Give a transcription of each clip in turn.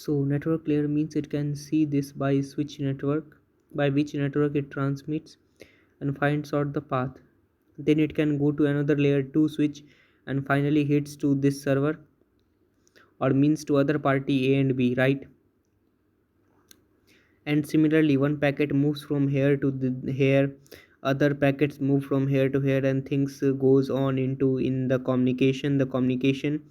So network layer means it can see this by which network it transmits, and finds out the path. Then it can go to another layer 2 switch, and finally hits to this server, or means to other party A and B, right? And similarly, one packet moves from here to here, other packets move from here to here, and things goes on into in the communication.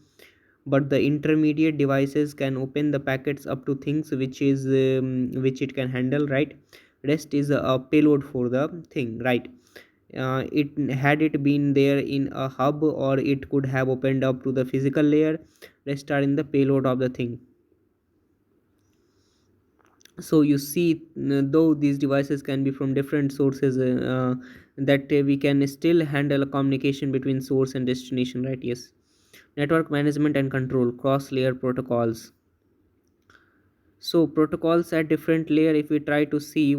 But the intermediate devices can open the packets up to things which it can handle, right? Rest is a payload for the thing, right? It had it been there in a hub, or it could have opened up to the physical layer. Rest are in the payload of the thing. So you see, though these devices can be from different sources, that we can still handle a communication between source and destination, right? Yes. Network management and control, cross layer protocols. So protocols at different layer, if we try to see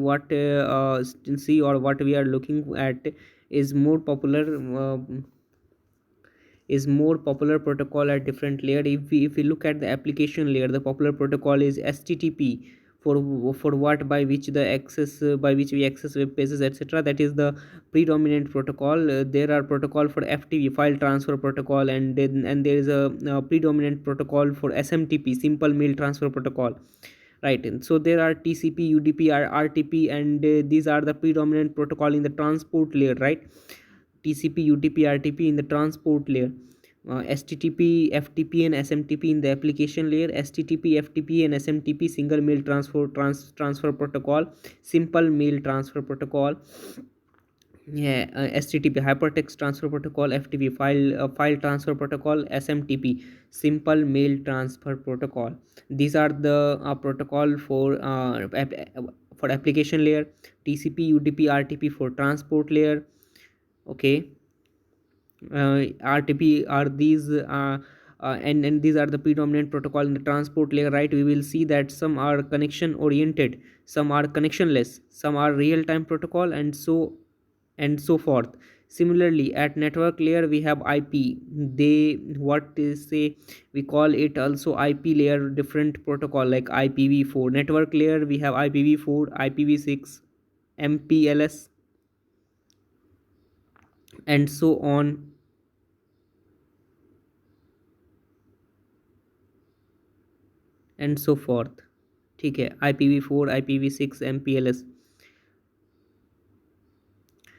see, or what we are looking at, is more popular uh, protocol at different layer. If we look at the application layer, the popular protocol is http, for what by which the access by which we access web pages, etc. That is the predominant protocol. There are protocol for ftp, file transfer protocol, and there is a predominant protocol for smtp, simple mail transfer protocol, right? And so there are tcp, udp, rtp, and these are the predominant protocol in the transport layer, right? TCP, UDP, RTP in the transport layer. HTTP, FTP, and SMTP in the application layer. HTTP, FTP, and SMTP, single mail transfer protocol, simple mail transfer protocol. Yeah, HTTP, hypertext transfer protocol. FTP, file transfer protocol. SMTP, simple mail transfer protocol. These are the protocol for application layer. TCP, UDP, RTP for transport layer. Okay. RTP are these and these are the predominant protocol in the transport layer, right? We will see that some are connection oriented, some are connectionless, some are real time protocol, and so forth. Similarly, at network layer we have IP. They what is say We call it also IP layer, different protocol like IPv4. Network layer we have IPv4, IPv6, MPLS, and so on and so forth. ठीक है, IPv4, IPv6, MPLS.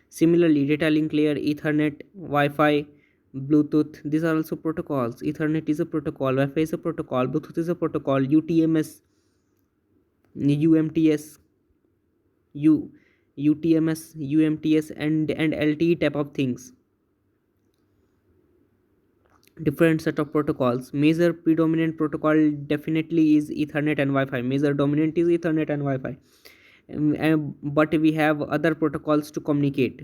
Similarly, data link layer, Ethernet, Wi-Fi, Bluetooth, these are also protocols. Ethernet is a protocol, Wi-Fi is a protocol, Bluetooth is a protocol, UTMS, UMTS, U, UTMS, UMTS, and LTE type of things. Different set of protocols. Major predominant protocol definitely is Ethernet and Wi-Fi. Major dominant is Ethernet and Wi-Fi. But we have other protocols to communicate.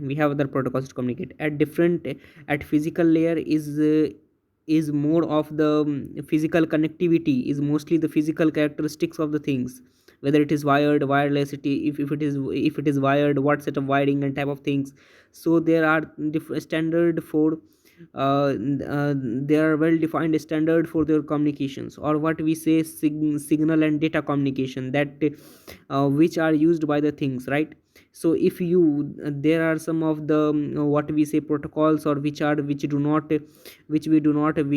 At different, at physical layer is more of the physical connectivity, is mostly the physical characteristics of the things, whether it is wired, wireless, if it is wired, what set of wiring and type of things. So there are different standard for there are well defined standard for their communications, or what we say signal and data communication, that which are used by the things, right? So if you there are some of the what we say protocols, or which we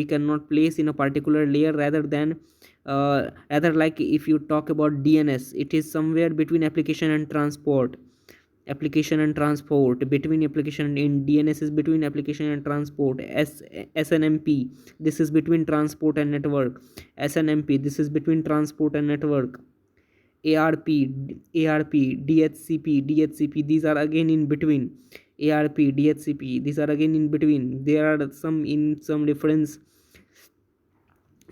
cannot place in a particular layer, rather like if you talk about DNS, it is somewhere between application and transport. Between application in DNS is between application and transport. SNMP, this is between transport and network. SNMP, this is between transport and network. ARP, DHCP, these are again in between. ARP, DHCP, these are again in between. There are some difference.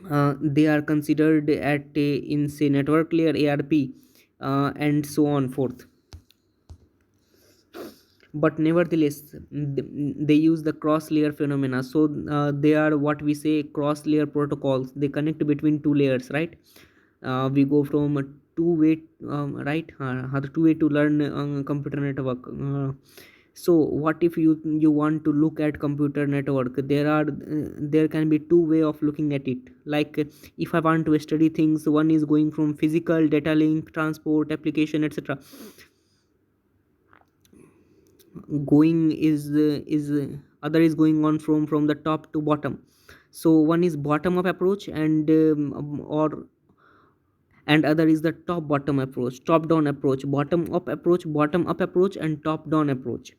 They are considered at in say network layer, ARP, and so on forth. But nevertheless, they use the cross layer phenomena. So they are what we say cross layer protocols. They connect between two layers, right? We go from a two way, right? The two way to learn computer network. So what if you want to look at computer network? There can be two way of looking at it. Like if I want to study things, one is going from physical, data link, transport, application, etc. Going is Other is going on from the top to bottom. So one is bottom up approach, and other is the top bottom approach, top down approach, bottom up approach, and top down approach.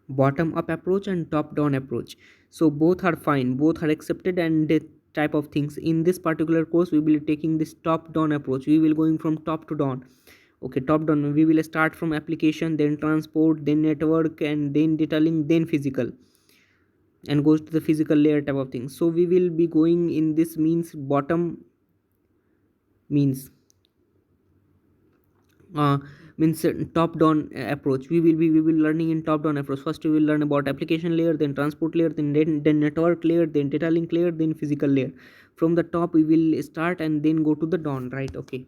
Bottom up approach and top down approach. So both are fine, both are accepted, and type of things. In this particular course we will be taking this top down approach. We will going from top to down. Okay, top down, we will start from application, then transport, then network, and then data link, then physical, and goes to the physical layer type of thing. So we will be going in this means bottom means uh, top down approach. We will learning in top down approach. First we will learn about application layer, then transport layer, then network layer, then data link layer, then physical layer. From the top we will start and then go to the down, right? Okay.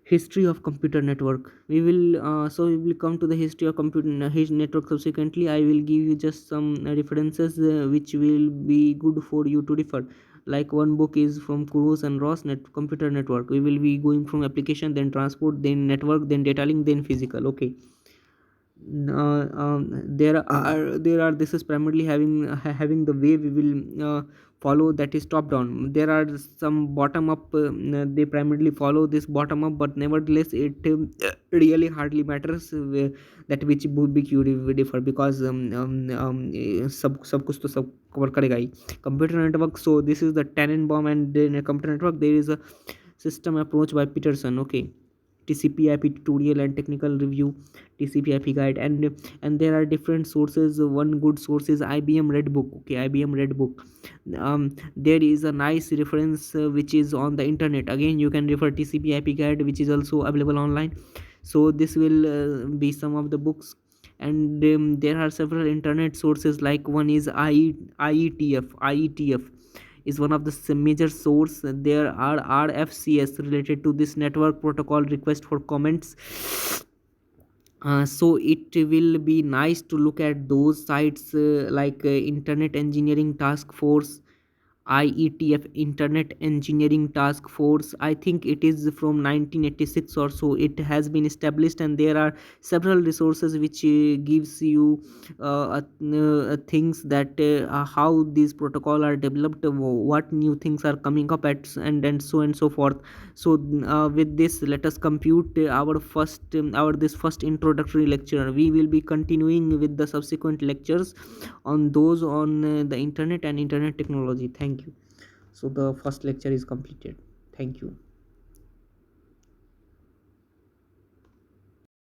History of computer network. We will come to the history of computer his network. Subsequently I will give you just some references which will be good for you to refer. Like one book is from Kuros and Ross, computer network. We will be going from application, then transport, then network, then data link, then physical. Okay. There are This is primarily having the way we will follow, that is top down. There are some bottom up, they primarily follow this bottom up, but nevertheless it really hardly matters that which would be you differ, because सब कुछ तो सब cover करेगा ही. Computer network. So this is the Tannenbaum, and in a computer network there is a system approach by Peterson. Okay. TCP/IP tutorial and technical review, TCP/IP guide, and there are different sources. One good source is IBM Redbook. Okay, IBM Redbook. There is a nice reference which is on the internet. Again, you can refer TCP/IP guide, which is also available online. So this will be some of the books, and there are several internet sources. Like one is IETF is one of the major source. There are RFCs related to this network protocol, request for comments. So it will be nice to look at those sites, like Internet Engineering Task Force, IETF, Internet Engineering Task Force. I think it is from 1986 or so. It has been established, and there are several resources which gives you things that how these protocol are developed, what new things are coming up at, and so and so forth. So with this, let us compute our first introductory lecture. We will be continuing with the subsequent lectures on those on the internet and internet technology. Thank you. So the first lecture is completed. Thank you.